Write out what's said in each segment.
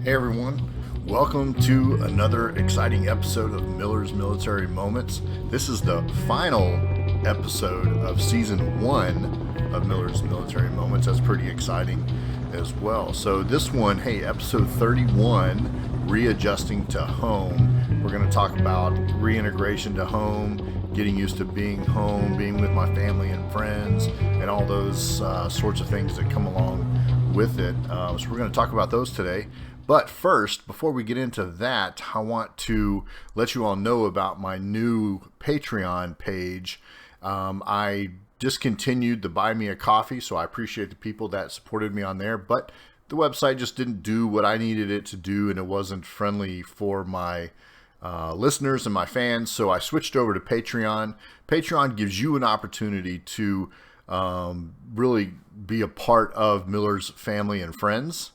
Hey everyone, welcome to another exciting episode of Miller's Military Moments. This is the final episode of season 1 of Miller's Military Moments. That's pretty exciting as well. So this one, hey, episode 31, Readjusting to Home. We're going to talk about reintegration to home, getting used to being home, being with my family and friends, and all those sorts of things that come along with it. So we're going to talk about those today. But first, before we get into that, I want to let you all know about my new Patreon page. I discontinued the Buy Me a Coffee, so I appreciate the people that supported me on there. But the website just didn't do what I needed it to do, and it wasn't friendly for my listeners and my fans. So I switched over to Patreon. Patreon gives you an opportunity to really be a part of Miller's family and friends.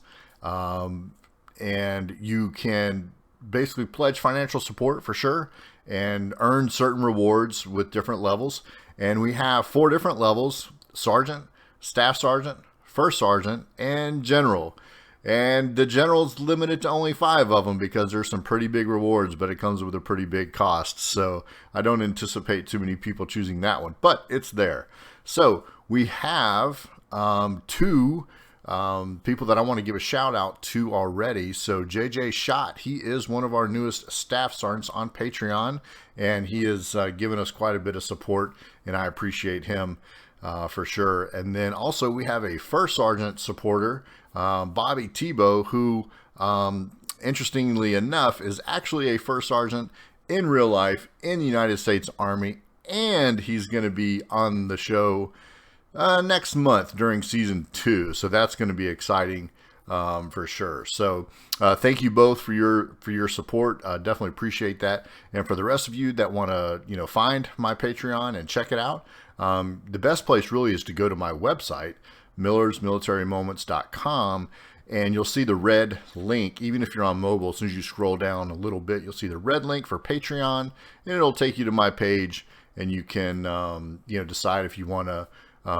And you can basically pledge financial support for sure and earn certain rewards with different levels. And we have 4 different levels: sergeant, staff sergeant, first sergeant, and general. And the general's limited to only 5 of them because there's some pretty big rewards, but it comes with a pretty big cost. So I don't anticipate too many people choosing that one, but it's there. So we have 2 people that I want to give a shout out to already. So JJ Schott, he is one of our newest staff sergeants on Patreon, and he has given us quite a bit of support, and I appreciate him for sure. And then also we have a first sergeant supporter, Bobby Tebow, who interestingly enough is actually a first sergeant in real life in the United States Army, and he's going to be on the show next month during season 2, so that's going to be exciting for sure. So thank you both for your support. Definitely appreciate that. And for the rest of you that want to find my Patreon and check it out, the best place really is to go to my website, millersmilitarymoments.com, and you'll see the red link. Even if you're on mobile, as soon as you scroll down a little bit, you'll see the red link for Patreon, and it'll take you to my page, and you can decide if you want to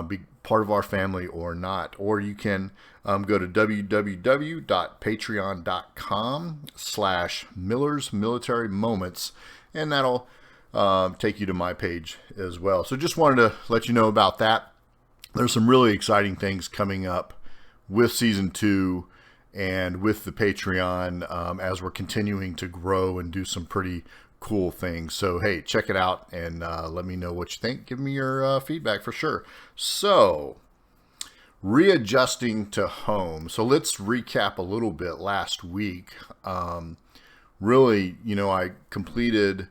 be part of our family or not. Or you can go to www.patreon.com/Miller's Military Moments, and that'll take you to my page as well. So just wanted to let you know about that. There's some really exciting things coming up with season 2 and with the Patreon as we're continuing to grow and do some pretty cool things. So hey, check it out and let me know what you think. Give me your feedback for sure. So readjusting to home. So let's recap a little bit. Last week, really, I completed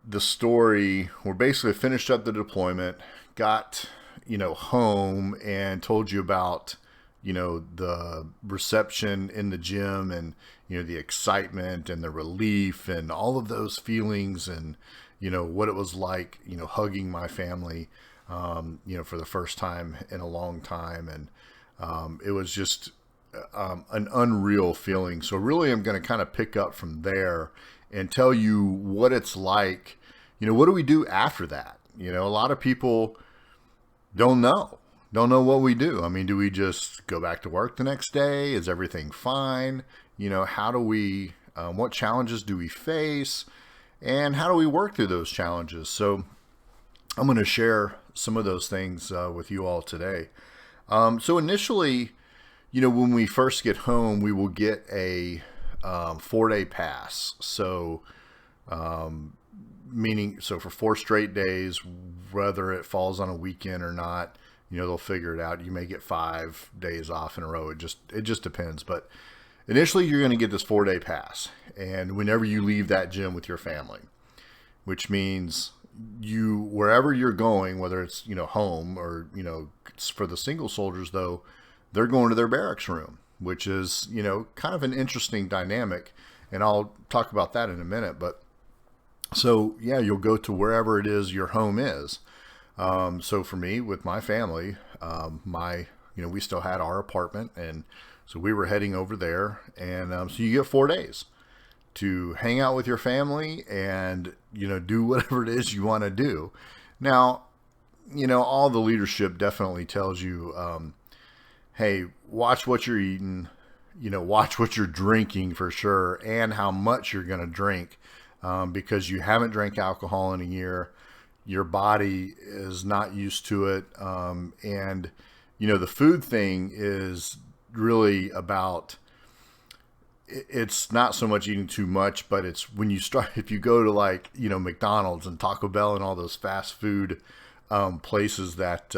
the story. We're basically finished up the deployment, got home, and told you about the reception in the gym, and the excitement and the relief and all of those feelings, and what it was like hugging my family for the first time in a long time. And it was just an unreal feeling. So really I'm going to kind of pick up from there and tell you what it's like. What do we do after that? A lot of people don't know what we do. I mean, do we just go back to work the next day? Is everything fine? How do we, what challenges do we face? And how do we work through those challenges? So I'm going to share some of those things with you all today. So initially, when we first get home, we will get a 4-day pass. So, so for 4 straight days, whether it falls on a weekend or not, they'll figure it out. You may get 5 days off in a row. It just depends. But initially, you're going to get this 4-day pass. And whenever you leave that gym with your family, which means wherever you're going, whether it's, home or, for the single soldiers, though, they're going to their barracks room, which is, kind of an interesting dynamic. And I'll talk about that in a minute. But so, yeah, you'll go to wherever it is your home is. So for me, with my family, we still had our apartment, and so we were heading over there. And so you get 4 days to hang out with your family and, do whatever it is you want to do. Now, all the leadership definitely tells you, hey, watch what you're eating, watch what you're drinking for sure, and how much you're going to drink, because you haven't drank alcohol in a year. Your body is not used to it. And, the food thing is really about, it's not so much eating too much, but it's when you start, if you go to like, McDonald's and Taco Bell and all those fast food places that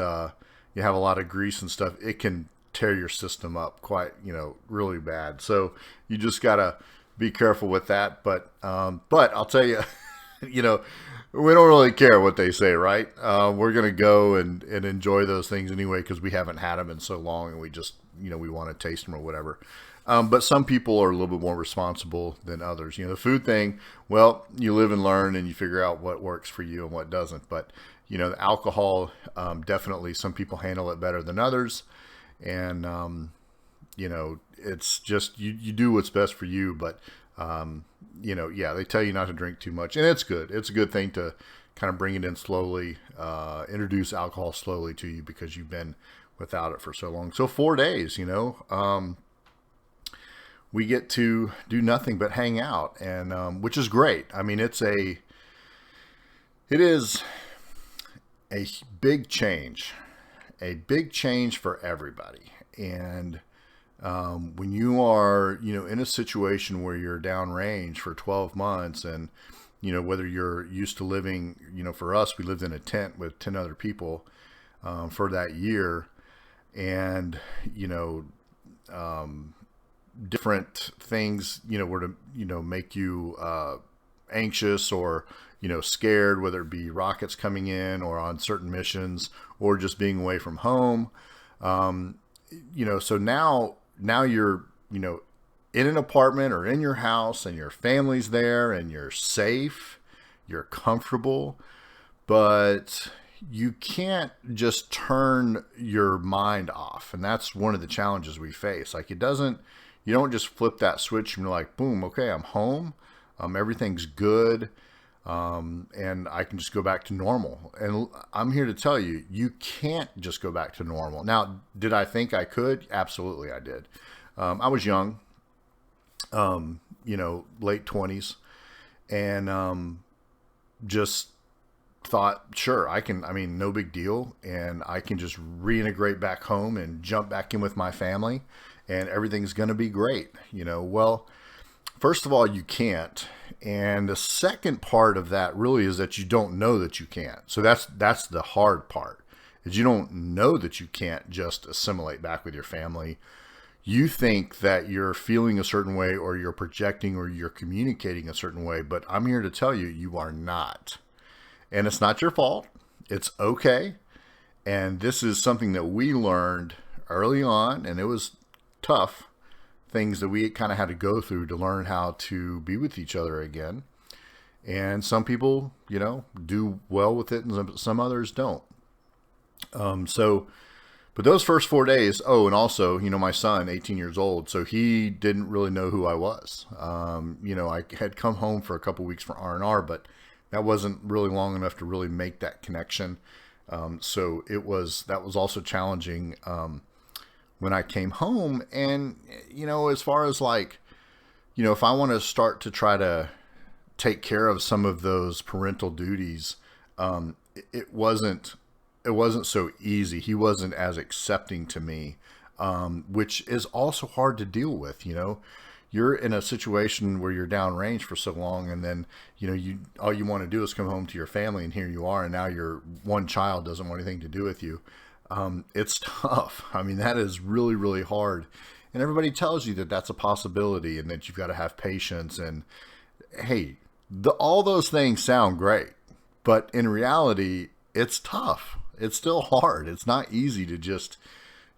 you have a lot of grease and stuff, it can tear your system up quite, really bad. So you just got to be careful with that. But I'll tell you, we don't really care what they say, right? We're going to go and enjoy those things anyway, because we haven't had them in so long, and we just, we want to taste them or whatever. But some people are a little bit more responsible than others. The food thing, well, you live and learn, and you figure out what works for you and what doesn't. But, the alcohol, definitely some people handle it better than others. And, it's just, you do what's best for you. But, they tell you not to drink too much, and it's good. It's a good thing to kind of bring it in slowly, introduce alcohol slowly to you, because you've been without it for so long. So 4 days, we get to do nothing but hang out, and which is great. I mean, it is a big change for everybody. And when you are, in a situation where you're downrange for 12 months, and, whether you're used to living, for us, we lived in a tent with 10 other people for that year, and, different things, were to, make you anxious or, scared, whether it be rockets coming in or on certain missions or just being away from home. So now you're, in an apartment or in your house, and your family's there, and you're safe, you're comfortable, but you can't just turn your mind off. And that's one of the challenges we face. Like, you don't just flip that switch and you're like, boom, okay, I'm home. Everything's good. And I can just go back to normal. And I'm here to tell you, you can't just go back to normal. Now, did I think I could? Absolutely, I did. I was young, late 20s, and just thought, sure, no big deal. And I can just reintegrate back home and jump back in with my family, and everything's going to be great. Well, first of all, you can't. And the second part of that really is that you don't know that you can't. So that's the hard part, is you don't know that you can't just assimilate back with your family. You think that you're feeling a certain way, or you're projecting, or you're communicating a certain way, but I'm here to tell you, you are not. And it's not your fault. It's okay. And this is something that we learned early on, and it was tough. Things that we kind of had to go through to learn how to be with each other again. And some people, do well with it, and some others don't. But those first 4 days, and also, my son, 18 years old, so he didn't really know who I was. I had come home for a couple weeks for R&R, but that wasn't really long enough to really make that connection. So that was also challenging, when I came home. And, as far as like, if I want to start to try to take care of some of those parental duties, it wasn't so easy. He wasn't as accepting to me, which is also hard to deal with. You're in a situation where you're downrange for so long, and then, all you want to do is come home to your family, and here you are, and now your one child doesn't want anything to do with you. It's tough. That is really, really hard. And everybody tells you that that's a possibility, and that you've got to have patience. And hey, all those things sound great, but in reality, it's tough. It's still hard. It's not easy to just,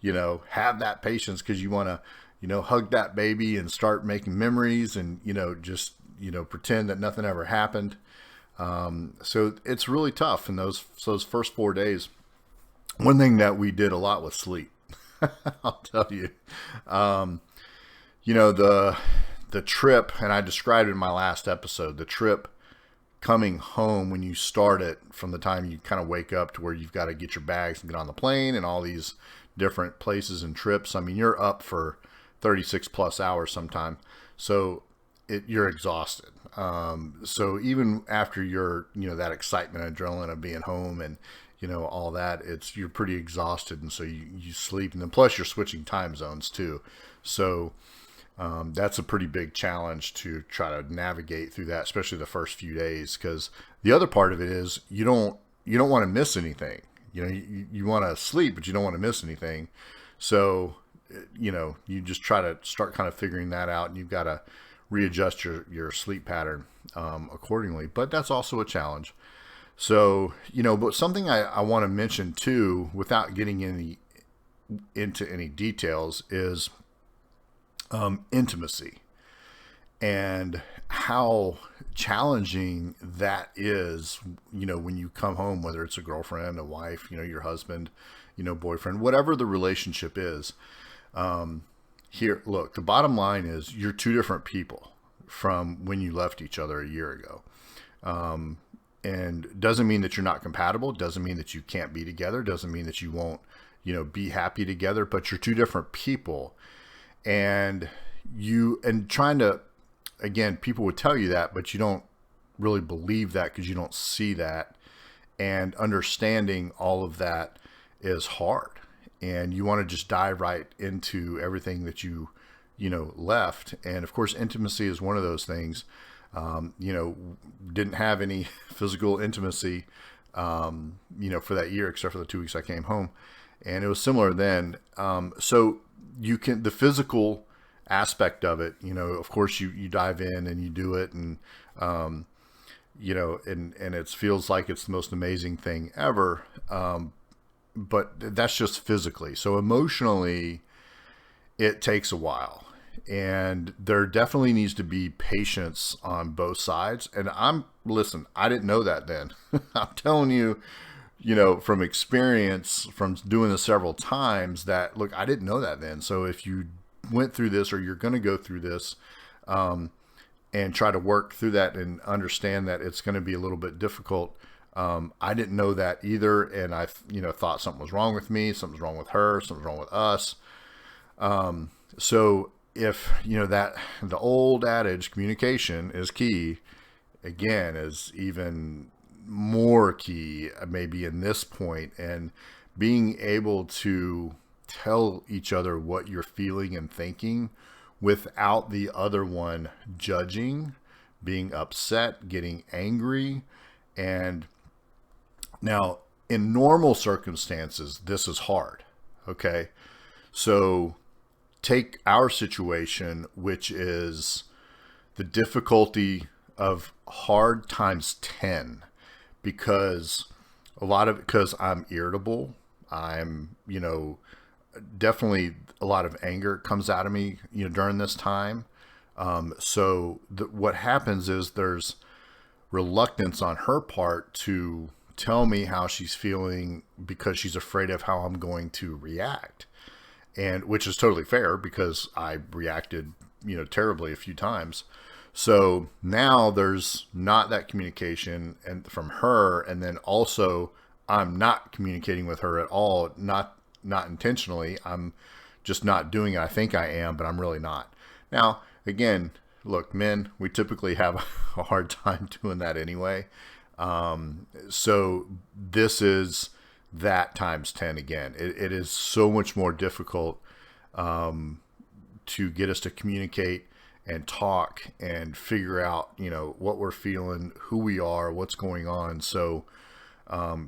have that patience, because you want to, hug that baby and start making memories, and, just, pretend that nothing ever happened. So it's really tough in those first 4 days. One thing that we did a lot was sleep. I'll tell you. The trip, and I described it in my last episode, the trip coming home, when you start it from the time you kind of wake up to where you've got to get your bags and get on the plane and all these different places and trips. You're up for 36 plus hours sometime. So you're exhausted. So even after that excitement, adrenaline of being home and, all that, you're pretty exhausted. And so you sleep, and then plus you're switching time zones too. So, that's a pretty big challenge to try to navigate through that, especially the first few days. Cause the other part of it is you don't want to miss anything. You want to sleep, but you don't want to miss anything. So, you just try to start kind of figuring that out, and you've got to readjust your sleep pattern accordingly. But that's also a challenge. So, but something I want to mention too, without getting into any details, is intimacy and how challenging that is, when you come home, whether it's a girlfriend, a wife, your husband, boyfriend, whatever the relationship is. Here, look, the bottom line is you're two different people from when you left each other a year ago. And doesn't mean that you're not compatible. Doesn't mean that you can't be together. Doesn't mean that you won't, be happy together, but you're two different people. And trying to, again, people would tell you that, but you don't really believe that because you don't see that. And understanding all of that is hard. And you want to just dive right into everything that you left. And of course, intimacy is one of those things. Didn't have any physical intimacy, for that year, except for the 2 weeks I came home. And it was similar then. So the physical aspect of it, of course you dive in and you do it, and, and it feels like it's the most amazing thing ever. But that's just physically. So emotionally, it takes a while, and there definitely needs to be patience on both sides. And listen, I didn't know that then. I'm telling you, from experience, from doing this several times, that look, I didn't know that then. So if you went through this, or you're going to go through this, and try to work through that and understand that it's going to be a little bit difficult. I didn't know that either. And I, thought something was wrong with me, something's wrong with her, something's wrong with us. So if, that the old adage, communication is key, again, is even more key, maybe in this point, and being able to tell each other what you're feeling and thinking without the other one judging, being upset, getting angry. And now, in normal circumstances, this is hard. Okay. So take our situation, which is the difficulty of hard times 10, because I'm irritable. I'm, definitely a lot of anger comes out of me, during this time. So what happens is there's reluctance on her part to tell me how she's feeling, because she's afraid of how I'm going to react. And which is totally fair, because I reacted, terribly a few times. So now there's not that communication and from her. And then also I'm not communicating with her at all. Not intentionally. I'm just not doing it. I think I am, but I'm really not. Now, again, look, men, we typically have a hard time doing that anyway. So this is that times 10 again. It is so much more difficult to get us to communicate and talk and figure out, what we're feeling, who we are, what's going on. So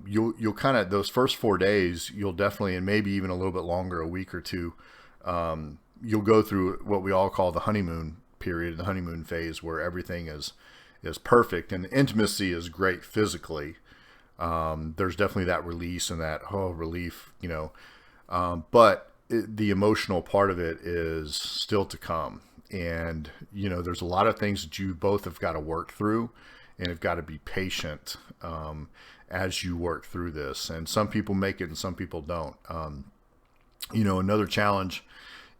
you'll kind of, those first 4 days, you'll definitely, and maybe even a little bit longer, a week or two, you'll go through what we all call the honeymoon period, the honeymoon phase, where everything is perfect and the intimacy is great physically. There's definitely that release and that relief, but the emotional part of it is still to come. And, there's a lot of things that you both have got to work through and have got to be patient as you work through this. And some people make it and some people don't. Another challenge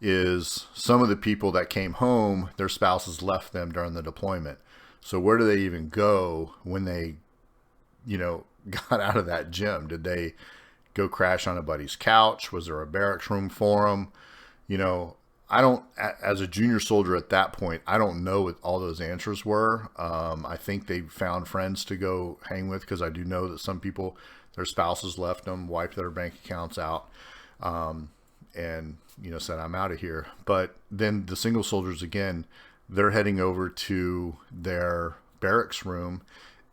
is some of the people that came home, their spouses left them during the deployment. So where do they even go when they, got out of that gym? Did they go crash on a buddy's couch? Was there a barracks room for them? I don't, as a junior soldier at that point, I don't know what all those answers were. I think they found friends to go hang with, because I do know that some people, their spouses left them, wiped their bank accounts out, and, said, I'm out of here. But then the single soldiers, again, they're heading over to their barracks room,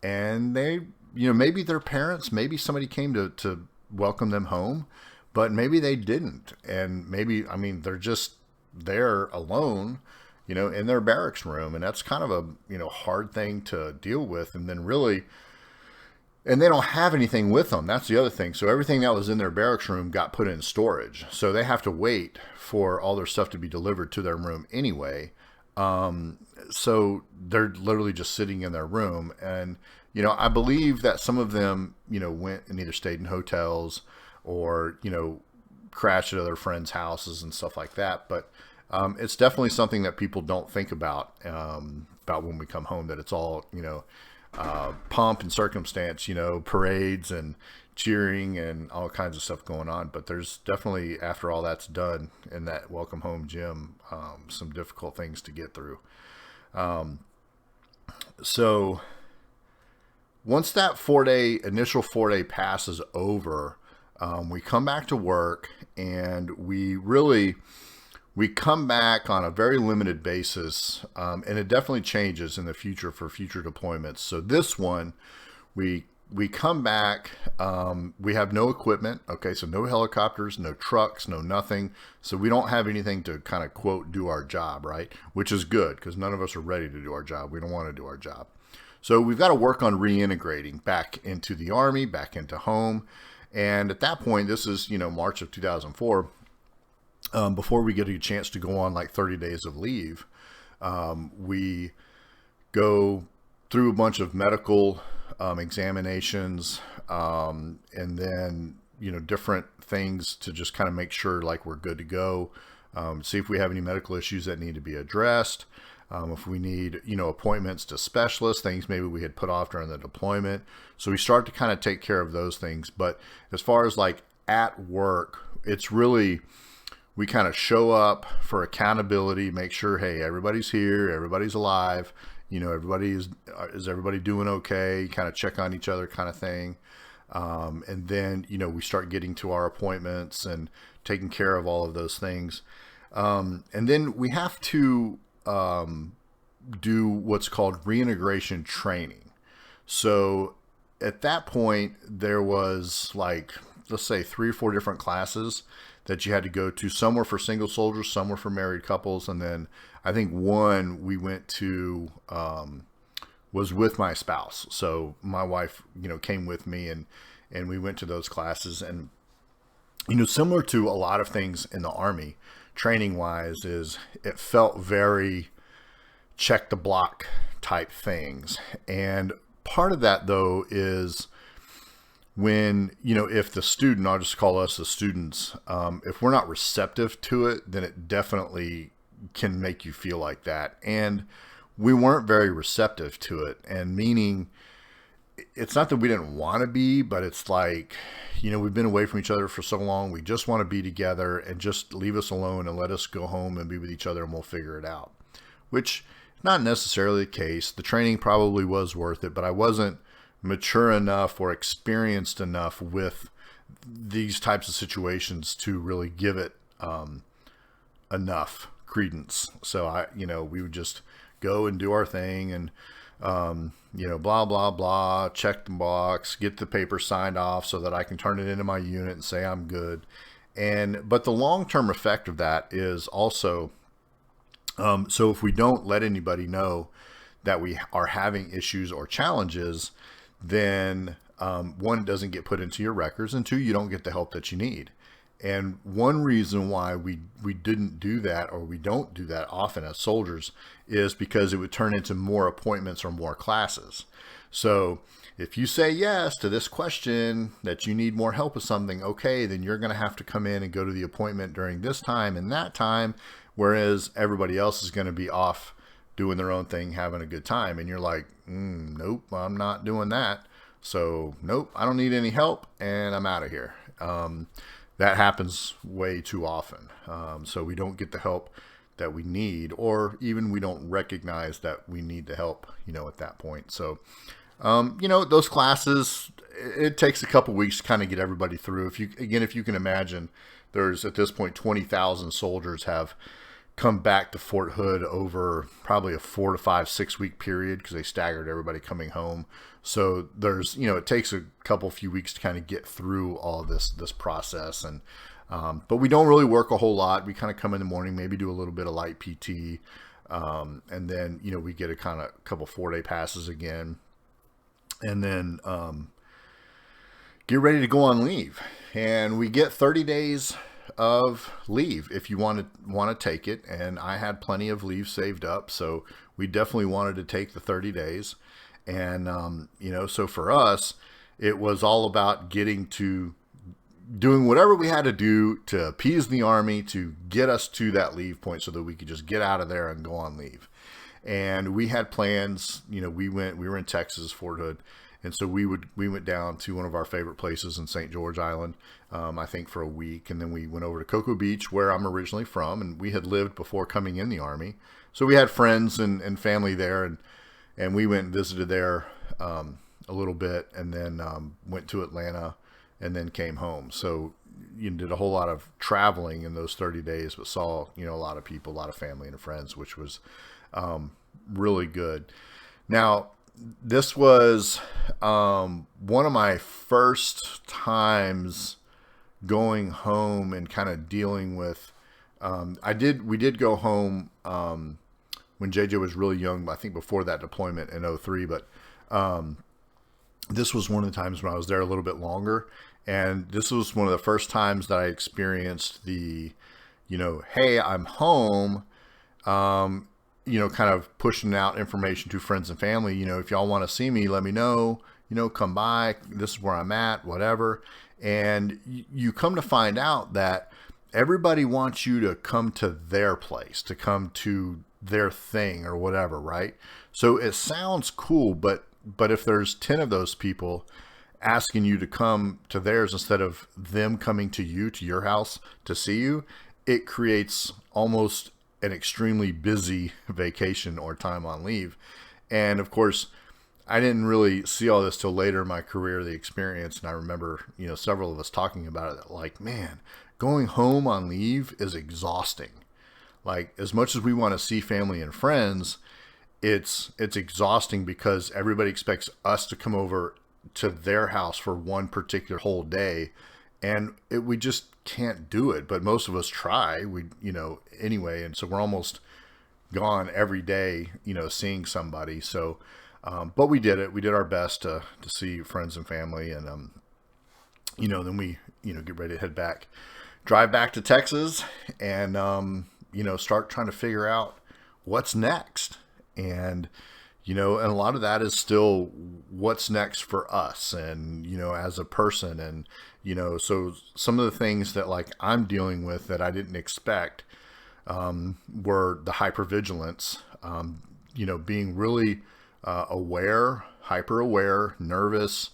and they, maybe their parents, maybe somebody came to welcome them home, but maybe they didn't. And maybe, they're just there alone, in their barracks room. And that's kind of a, hard thing to deal with. And then really, and they don't have anything with them. That's the other thing. So everything that was in their barracks room got put in storage. So they have to wait for all their stuff to be delivered to their room anyway. So they're literally just sitting in their room. And, I believe that some of them, went and either stayed in hotels or, crashed at other friends' houses and stuff like that. But it's definitely something that people don't think about when we come home, that it's all, pomp and circumstance, parades and cheering and all kinds of stuff going on. But there's definitely, after all that's done in that welcome home gym, some difficult things to get through. So once that initial 4-day pass is over, we come back to work, and we come back on a very limited basis, and it definitely changes in the future for future deployments. So this one, we come back, we have no equipment. Okay, so no helicopters, no trucks, no nothing. So we don't have anything to kind of, quote, do our job, right? Which is good, because none of us are ready to do our job. We don't want to do our job. So we've got to work on reintegrating back into the Army, back into home. And at that point, this is, March of 2004, before we get a chance to go on like 30 days of leave, we go through a bunch of medical examinations, and then, different things to just kind of make sure like we're good to go, see if we have any medical issues that need to be addressed. If we need, appointments to specialists, things maybe we had put off during the deployment. So we start to kind of take care of those things. But as far as like at work, it's really, we kind of show up for accountability, make sure, hey, everybody's here, everybody's alive, is everybody doing okay? Kind of check on each other, kind of thing. And then, we start getting to our appointments and taking care of all of those things. And then we have to do what's called reintegration training. So at that point, there was like, let's say 3 or 4 different classes that you had to go to. Some were for single soldiers, some were for married couples. And then I think one we went to was with my spouse. So my wife, came with me, and we went to those classes. And, similar to a lot of things in the Army, training wise, is it felt very check the block type things. And part of that though is when, if the student, I'll just call us the students, if we're not receptive to it, then it definitely can make you feel like that. And we weren't very receptive to it. And meaning, it's not that we didn't want to be, but it's like, we've been away from each other for so long. We just want to be together, and just leave us alone and let us go home and be with each other, and we'll figure it out. Which is not necessarily the case. The training probably was worth it, but I wasn't mature enough or experienced enough with these types of situations to really give it enough credence. So we would just go and do our thing, and blah, blah, blah, check the box, get the paper signed off so that I can turn it into my unit and say I'm good. But the long-term effect of that is also, so if we don't let anybody know that we are having issues or challenges, then one, it doesn't get put into your records, and 2, you don't get the help that you need. And one reason why we didn't do that, or we don't do that often as soldiers, is because it would turn into more appointments or more classes. So if you say yes to this question that you need more help with something, okay, then you're going to have to come in and go to the appointment during this time and that time, whereas everybody else is going to be off doing their own thing, having a good time. And you're like, nope, I'm not doing that. So nope, I don't need any help, and I'm out of here. that happens way too often. So we don't get the help that we need, or even we don't recognize that we need the help, at that point. So, those classes, it takes a couple weeks to kind of get everybody through. If you can imagine, there's at this point 20,000 soldiers have come back to Fort Hood over probably a 4 to 5, 6 week period, because they staggered everybody coming home. So there's, it takes a few weeks to kind of get through all this process. And, but we don't really work a whole lot. We kind of come in the morning, maybe do a little bit of light PT. And then, we get a couple 4-day passes again, and then, get ready to go on leave. And we get 30 days of leave if you want to take it. And I had plenty of leave saved up, so we definitely wanted to take the 30 days. And, so for us, it was all about doing whatever we had to do to appease the Army, to get us to that leave point so that we could just get out of there and go on leave. And we had plans. We were in Texas, Fort Hood. And so we went down to one of our favorite places in St. George Island, I think for a week. And then we went over to Cocoa Beach, where I'm originally from, and we had lived before coming in the Army. So we had friends and family there, and we went and visited there a little bit, and then went to Atlanta, and then came home. So did a whole lot of traveling in those 30 days, but saw, a lot of people, a lot of family and friends, which was really good. Now, this was one of my first times going home and kind of dealing with, we did go home when JJ was really young, I think before that deployment in 2003, but this was one of the times when I was there a little bit longer. And this was one of the first times that I experienced the, hey, I'm home, kind of pushing out information to friends and family. If y'all want to see me, let me know, come by, this is where I'm at, whatever. And you come to find out that everybody wants you to come to their place, to come to their thing or whatever, right? So it sounds cool, but if there's 10 of those people asking you to come to theirs instead of them coming to you, to your house to see you, it creates almost an extremely busy vacation or time on leave. And of course, I didn't really see all this till later in my career, the experience. And I remember, several of us talking about it, like, man, going home on leave is exhausting. Like, as much as we want to see family and friends, it's exhausting because everybody expects us to come over to their house for one particular whole day. And we just can't do it. But most of us try, anyway. And so we're almost gone every day, seeing somebody. So, but we did it. We did our best to see friends and family. And, then we, get ready to head back, drive back to Texas, and, start trying to figure out what's next. And, and a lot of that is still what's next for us and, as a person. And, so some of the things that like I'm dealing with that I didn't expect were the hypervigilance, being really aware, hyper aware, nervous,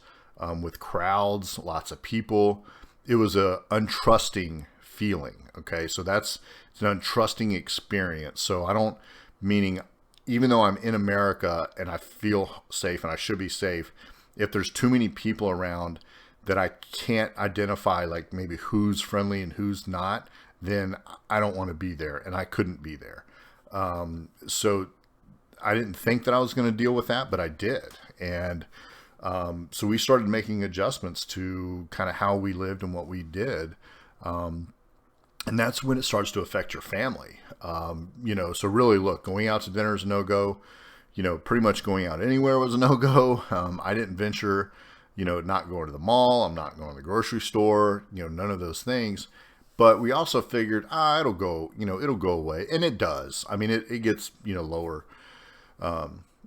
with crowds, lots of people. It was a untrusting feeling. Okay. So it's an untrusting experience. So meaning even though I'm in America and I feel safe and I should be safe, if there's too many people around that I can't identify, like maybe who's friendly and who's not, then I don't want to be there, and I couldn't be there. So I didn't think that I was going to deal with that, but I did. And so we started making adjustments to kind of how we lived and what we did. And that's when it starts to affect your family. So really look, going out to dinner is a no-go, pretty much going out anywhere was a no-go. I didn't venture, not going to the mall. I'm not going to the grocery store, none of those things. But we also figured, it'll go away. And it does. I mean, it gets, lower,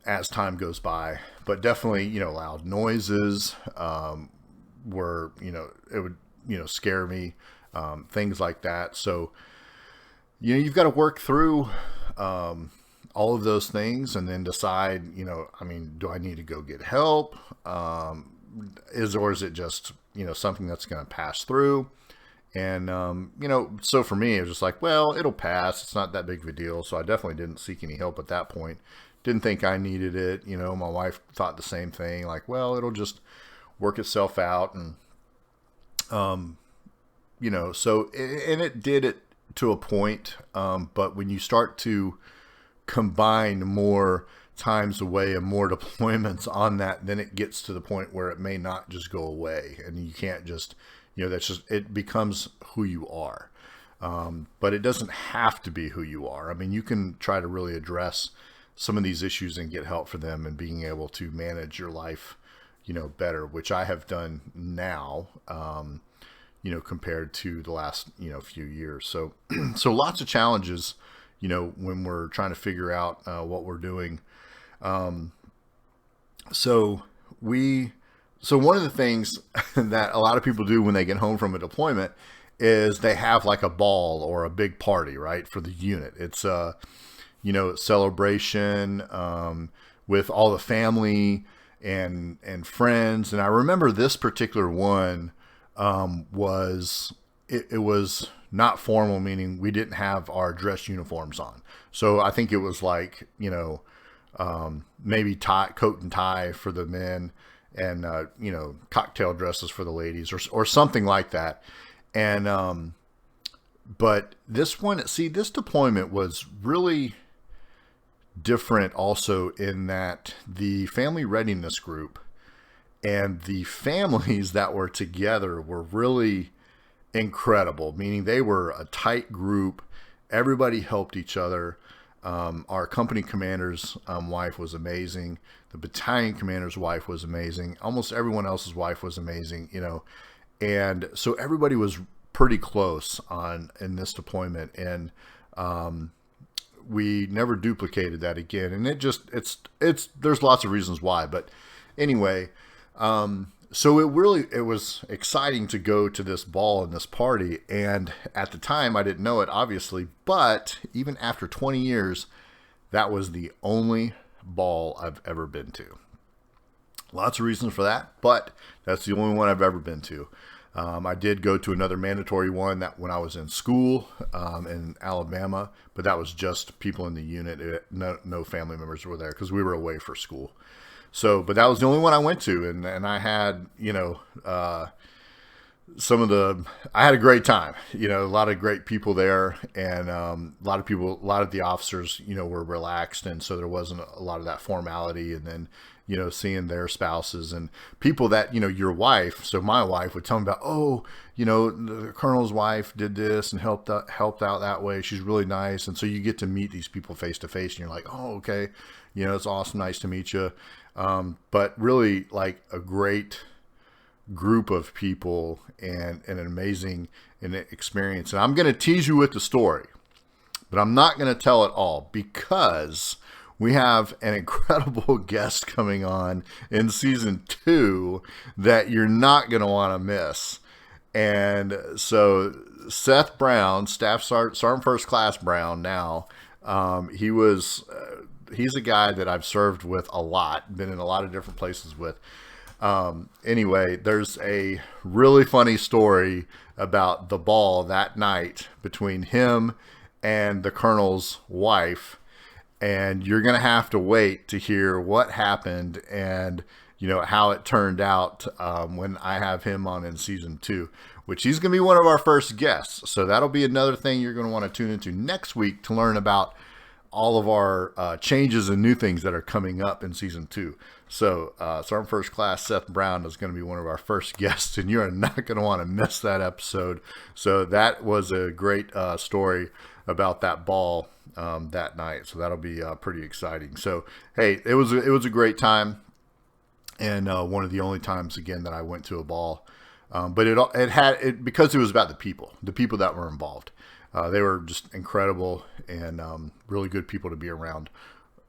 as time goes by, but definitely, loud noises, were, it would, scare me. Things like that. So, you've got to work through all of those things and then decide, do I need to go get help? Or is it just, something that's going to pass through? And, so for me, it was just like, well, it'll pass. It's not that big of a deal. So I definitely didn't seek any help at that point. Didn't think I needed it. My wife thought the same thing, like, well, it'll just work itself out. And, and it did it to a point. But when you start to combine more times away and more deployments on that, then it gets to the point where it may not just go away, and you can't just, that's just, it becomes who you are. But it doesn't have to be who you are. I mean, you can try to really address some of these issues and get help for them, and being able to manage your life, better, which I have done now, compared to the last, few years. So, so lots of challenges, when we're trying to figure out what we're doing. So one of the things that a lot of people do when they get home from a deployment is they have like a ball or a big party, right, for the unit. It's celebration with all the family and friends. And I remember this particular one was not formal, meaning we didn't have our dress uniforms on. So I think it was like, maybe coat and tie for the men, and, cocktail dresses for the ladies, or something like that. And, but this deployment was really different also in that the family readiness group and the families that were together were really incredible, meaning they were a tight group. Everybody helped each other. Our company commander's wife was amazing. The battalion commander's wife was amazing. Almost everyone else's wife was amazing, and so everybody was pretty close in this deployment, and we never duplicated that again. And there's lots of reasons why, but anyway, so it was exciting to go to this ball and this party. And at the time I didn't know it, obviously, but even after 20 years, that was the only ball I've ever been to. Lots of reasons for that, but that's the only one I've ever been to. I did go to another mandatory one that when I was in school in Alabama, but that was just people in the unit. No family members were there because we were away for school. So, but that was the only one I went to, and I had, I had a great time, a lot of great people there, and a lot of the officers, were relaxed, and so there wasn't a lot of that formality. And then, seeing their spouses and people that, your wife, so my wife would tell me about, the colonel's wife did this and helped out that way. She's really nice. And so you get to meet these people face to face, and you're like, oh, okay, it's awesome. Nice to meet you. But really like a great group of people and an amazing experience. And I'm going to tease you with the story, but I'm not going to tell it all because we have an incredible guest coming on in season 2 that you're not going to want to miss. And so Seth Brown, Staff Sergeant First Class Brown now, he's a guy that I've served with a lot, been in a lot of different places with. Anyway, there's a really funny story about the ball that night between him and the colonel's wife. And you're going to have to wait to hear what happened and, how it turned out when I have him on in season 2, which he's going to be one of our first guests. So that'll be another thing you're going to want to tune into next week to learn about all of our changes and new things that are coming up in season 2. So Sergeant First Class Seth Brown is going to be one of our first guests, and you are not going to want to miss that episode. So that was a great story about that ball that night. So that'll be pretty exciting. So, hey, it was a great time, and one of the only times again that I went to a ball. But it had because it was about the people that were involved. They were just incredible and really good people to be around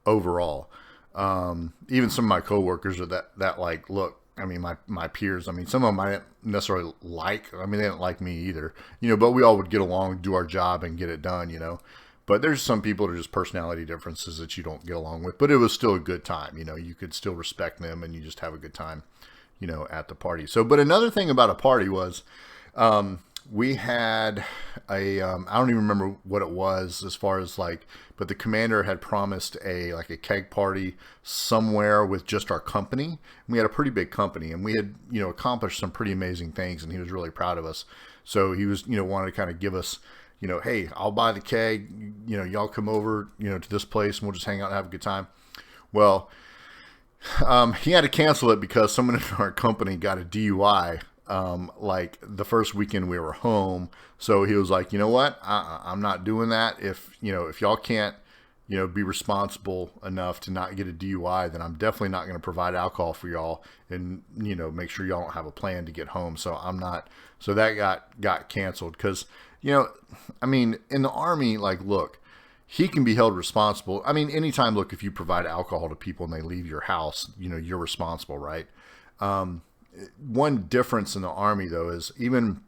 overall. Even some of my coworkers are that like, look, I mean, my peers, I mean, some of them I didn't necessarily like. I mean, they didn't like me either, but we all would get along, do our job and get it done, But there's some people that are just personality differences that you don't get along with. But it was still a good time, you could still respect them and you just have a good time, at the party. So, but another thing about a party was, we had I don't even remember what it was as far as like, but the commander had promised like a keg party somewhere with just our company. We had a pretty big company, and we had, accomplished some pretty amazing things, and he was really proud of us. So he was, wanted to kind of give us, hey, I'll buy the keg, y'all come over, to this place and we'll just hang out and have a good time. Well, he had to cancel it because someone in our company got a DUI like the first weekend we were home. So he was like, you know what? I'm not doing that. If y'all can't, be responsible enough to not get a DUI, then I'm definitely not going to provide alcohol for y'all, and, make sure y'all don't have a plan to get home. So I'm not, so that got canceled because, I mean, in the Army, like, look, he can be held responsible. I mean, anytime, look, if you provide alcohol to people and they leave your house, you're responsible, right? One difference in the Army, though, is even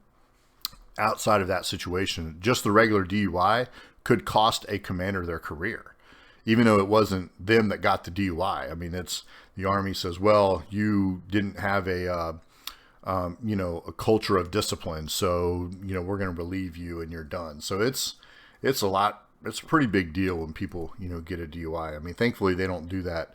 outside of that situation, just the regular DUI could cost a commander their career, even though it wasn't them that got the DUI. I mean, it's the Army says, well, you didn't have a culture of discipline, so we're going to relieve you and you're done. So it's a lot. It's a pretty big deal when people get a DUI. I mean, thankfully they don't do that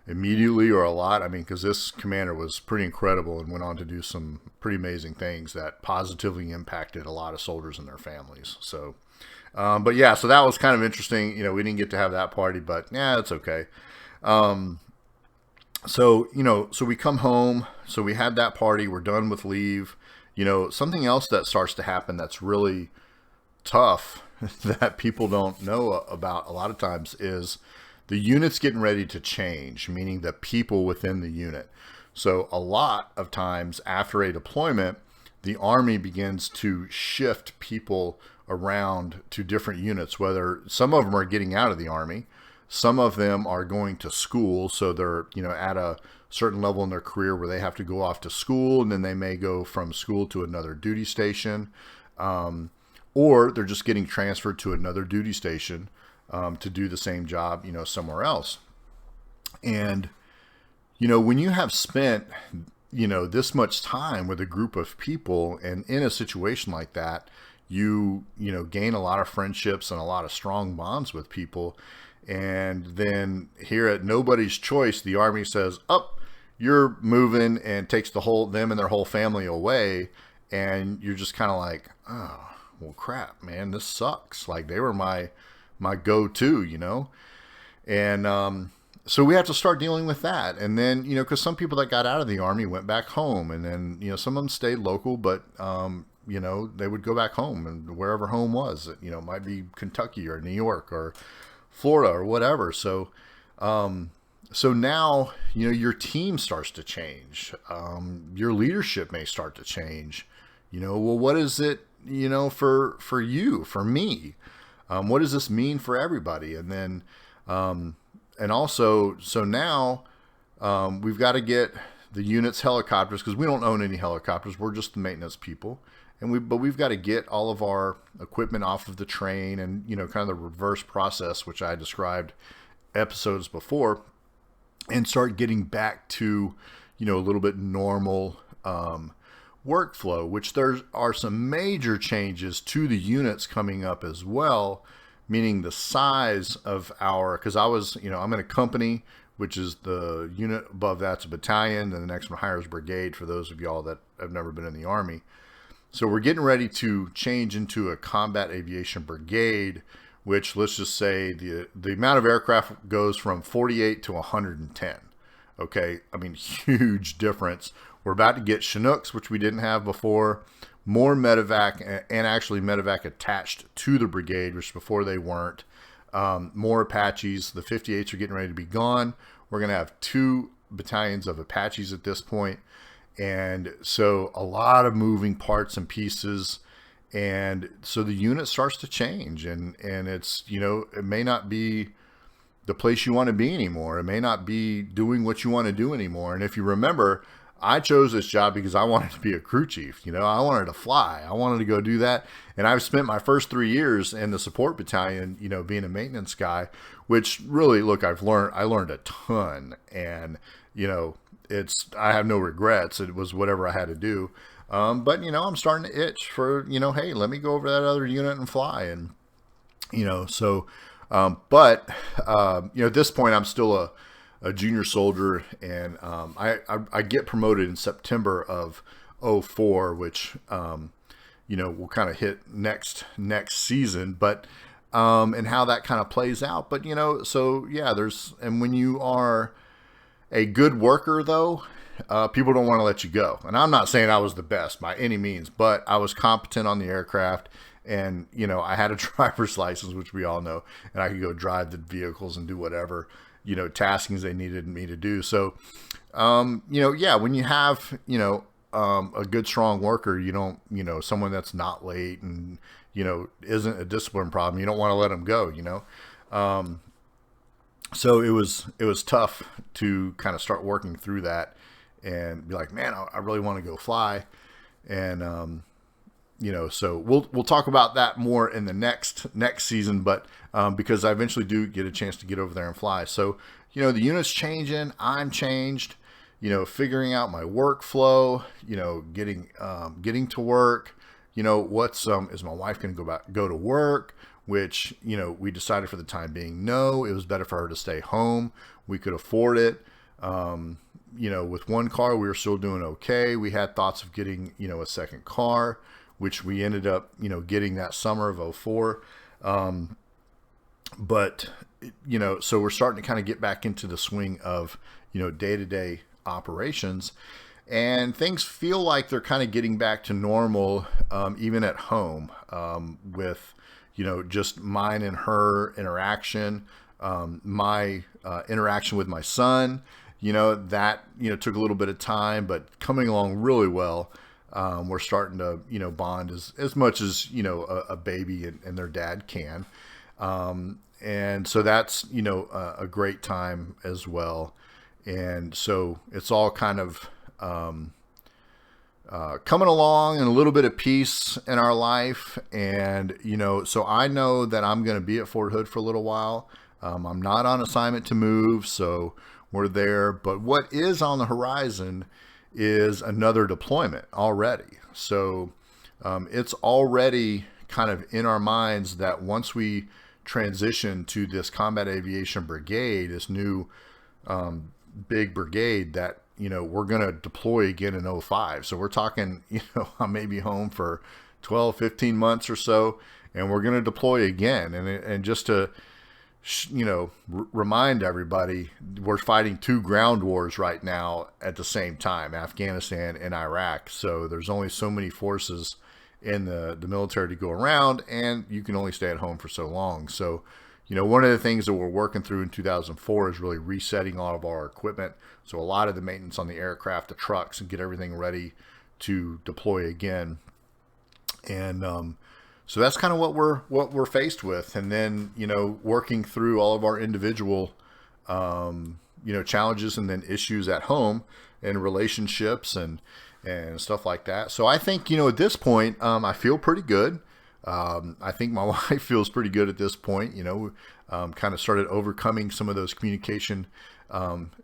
immediately or a lot. I mean, because this commander was pretty incredible and went on to do some pretty amazing things that positively impacted a lot of soldiers and their families. So, but yeah, so that was kind of interesting. We didn't get to have that party, but yeah, it's okay. So we come home. So we had that party. We're done with leave. Something else that starts to happen that's really tough that people don't know about a lot of times is the unit's getting ready to change, meaning the people within the unit. So a lot of times after a deployment, the Army begins to shift people around to different units, whether some of them are getting out of the Army, some of them are going to school. So they're, at a certain level in their career where they have to go off to school, and then they may go from school to another duty station. Or they're just getting transferred to another duty station to do the same job, somewhere else. And, when you have spent, this much time with a group of people and in a situation like that, you gain a lot of friendships and a lot of strong bonds with people. And then here at nobody's choice, the Army says, up, you're moving, and takes them and their whole family away. And you're just kind of like, oh, well, crap, man, this sucks. Like, they were my go-to, and so we have to start dealing with that. And then, because some people that got out of the Army went back home, and then, some of them stayed local, but, they would go back home, and wherever home was, it might be Kentucky or New York or Florida or whatever. So, so now, your team starts to change. Your leadership may start to change. Well, what is it, for you, for me? What does this mean for everybody? And then, and also, so now, we've got to get the unit's helicopters, because we don't own any helicopters. We're just the maintenance people. But we've got to get all of our equipment off of the train, and, kind of the reverse process, which I described episodes before, and start getting back to, a little bit normal, workflow, which there are some major changes to the units coming up as well, meaning the size of because I was, I'm in a company, which is the unit above that's a battalion, and the next one higher is brigade, for those of y'all that have never been in the Army. So we're getting ready to change into a combat aviation brigade, which, let's just say the amount of aircraft goes from 48 to 110. Okay, I mean, huge difference. We're about to get Chinooks, which we didn't have before, more medevac, and actually medevac attached to the brigade, which before they weren't. More Apaches. The 58s are getting ready to be gone. We're going to have 2 battalions of Apaches at this point. And so a lot of moving parts and pieces. And so the unit starts to change. And it's, it may not be the place you want to be anymore. It may not be doing what you want to do anymore. And if you remember, I chose this job because I wanted to be a crew chief. I wanted to fly. I wanted to go do that. And I've spent my first 3 years in the support battalion, being a maintenance guy, which really, look, I learned a ton. And, I have no regrets. It was whatever I had to do. But I'm starting to itch for, hey, let me go over that other unit and fly. And, so, but, at this point, I'm still a junior soldier, and I get promoted in September of '04, which, we'll kind of hit next season, but, and how that kind of plays out. But, so yeah, and when you are a good worker, though, people don't want to let you go. And I'm not saying I was the best by any means, but I was competent on the aircraft. And, I had a driver's license, which we all know, and I could go drive the vehicles and do whatever, taskings they needed me to do. So, yeah, when you have, a good, strong worker, you don't, someone that's not late and, isn't a discipline problem, you don't want to let them go, So it was tough to kind of start working through that and be like, man, I really want to go fly. And, so we'll talk about that more in the next season, but, because I eventually do get a chance to get over there and fly. So, the unit's changing, I'm changed, figuring out my workflow, getting to work, is my wife going to go to work? Which, we decided for the time being, no, it was better for her to stay home. We could afford it. With one car, we were still doing okay. We had thoughts of getting, a second car, which we ended up, getting that summer of '04. But, so we're starting to kind of get back into the swing of, day-to-day operations. And things feel like they're kind of getting back to normal, even at home, with, just mine and her interaction, my interaction with my son, that, took a little bit of time, but coming along really well. We're starting to, bond as much as, a baby and their dad can. And so that's, a great time as well. And so it's all kind of coming along, and a little bit of peace in our life. And, so I know that I'm going to be at Fort Hood for a little while. I'm not on assignment to move, so we're there. But what is on the horizon is another deployment already. So it's already kind of in our minds that once we transition to this combat aviation brigade, this new big brigade, that we're going to deploy again in '05. So we're talking, I may be home for 12, 15 months or so, and we're going to deploy again. And just to, remind everybody, we're fighting two ground wars right now at the same time, Afghanistan and Iraq. So there's only so many forces in the military to go around, and you can only stay at home for so long. So, one of the things that we're working through in 2004 is really resetting all of our equipment. So a lot of the maintenance on the aircraft, the trucks, and get everything ready to deploy again. And so that's kind of what we're faced with. And then, working through all of our individual, challenges and then issues at home and relationships and stuff like that. So I think, at this point, I feel pretty good. I think my wife feels pretty good at this point. Kind of started overcoming some of those communication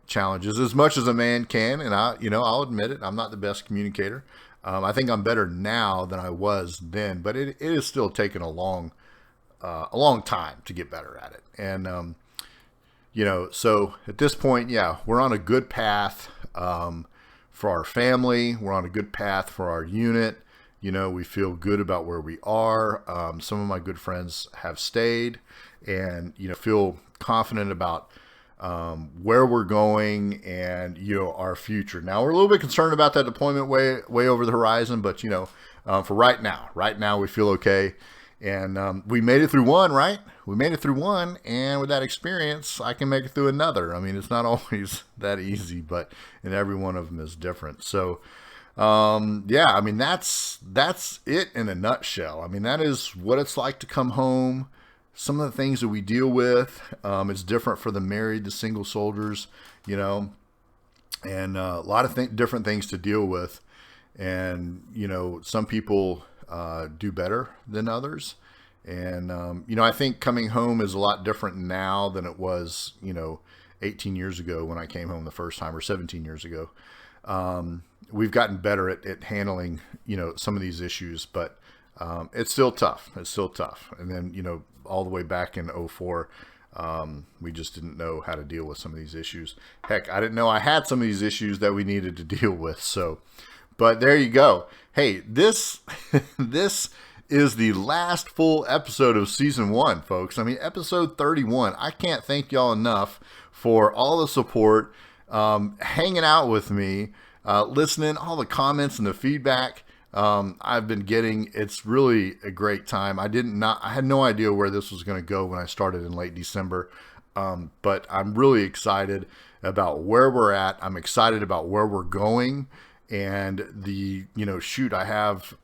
challenges as much as a man can. And I'll admit it, I'm not the best communicator. I think I'm better now than I was then, but it is still taking a long time to get better at it. And, so at this point, yeah, we're on a good path for our family. We're on a good path for our unit. We feel good about where we are. Some of my good friends have stayed, and, feel confident about where we're going and, our future. Now, we're a little bit concerned about that deployment way over the horizon, but, for right now we feel okay. And we made it through one, right? We made it through one, and with that experience, I can make it through another. I mean, it's not always that easy, and every one of them is different. So, yeah, I mean, that's it in a nutshell. I mean, that is what it's like to come home. Some of the things that we deal with, it's different for the married, the single soldiers, and a lot of different things to deal with. And, some people do better than others. And, I think coming home is a lot different now than it was, 18 years ago when I came home the first time, or 17 years ago. we've gotten better at handling, some of these issues, but it's still tough. It's still tough. And then, all the way back in '04, we just didn't know how to deal with some of these issues. Heck, I didn't know I had some of these issues that we needed to deal with. So, but there you go. Hey, this is the last full episode of season 1, folks. I mean, episode 31. I can't thank y'all enough for all the support, hanging out with me, listening, all the comments and the feedback I've been getting. It's really a great time. I had no idea where this was going to go when I started in late December. But I'm really excited about where we're at. I'm excited about where we're going, and I have,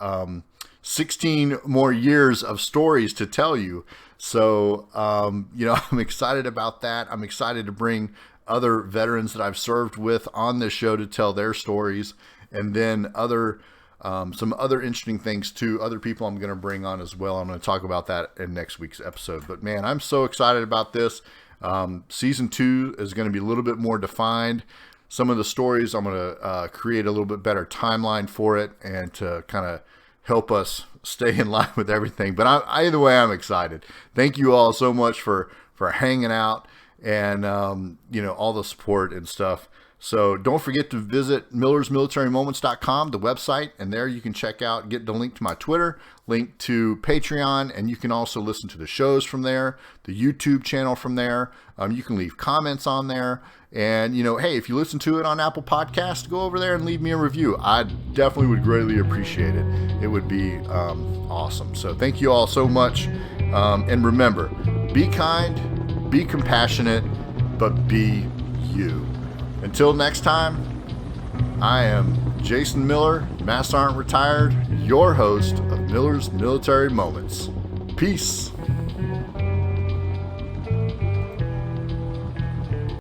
16 more years of stories to tell you. So, I'm excited about that. I'm excited to bring other veterans that I've served with on this show to tell their stories, and then some other interesting things too. Other people I'm going to bring on as well. I'm going to talk about that in next week's episode. But man, I'm so excited about this. Season 2 is going to be a little bit more defined. Some of the stories, I'm going to create a little bit better timeline for it, and to kind of help us stay in line with everything. But either way, I'm excited. Thank you all so much for hanging out, and all the support and stuff. So don't forget to visit millersmilitarymoments.com, the website, and there you can get the link to my Twitter, link to Patreon, and you can also listen to the shows from there, the YouTube channel from there. You can leave comments on there. And, hey, if you listen to it on Apple Podcasts, go over there and leave me a review. I definitely would greatly appreciate it. It would be awesome. So thank you all so much. And remember, be kind, be compassionate, but be you. Until next time, I am Jason Miller, Master Sergeant Retired, your host of Miller's Military Moments. Peace.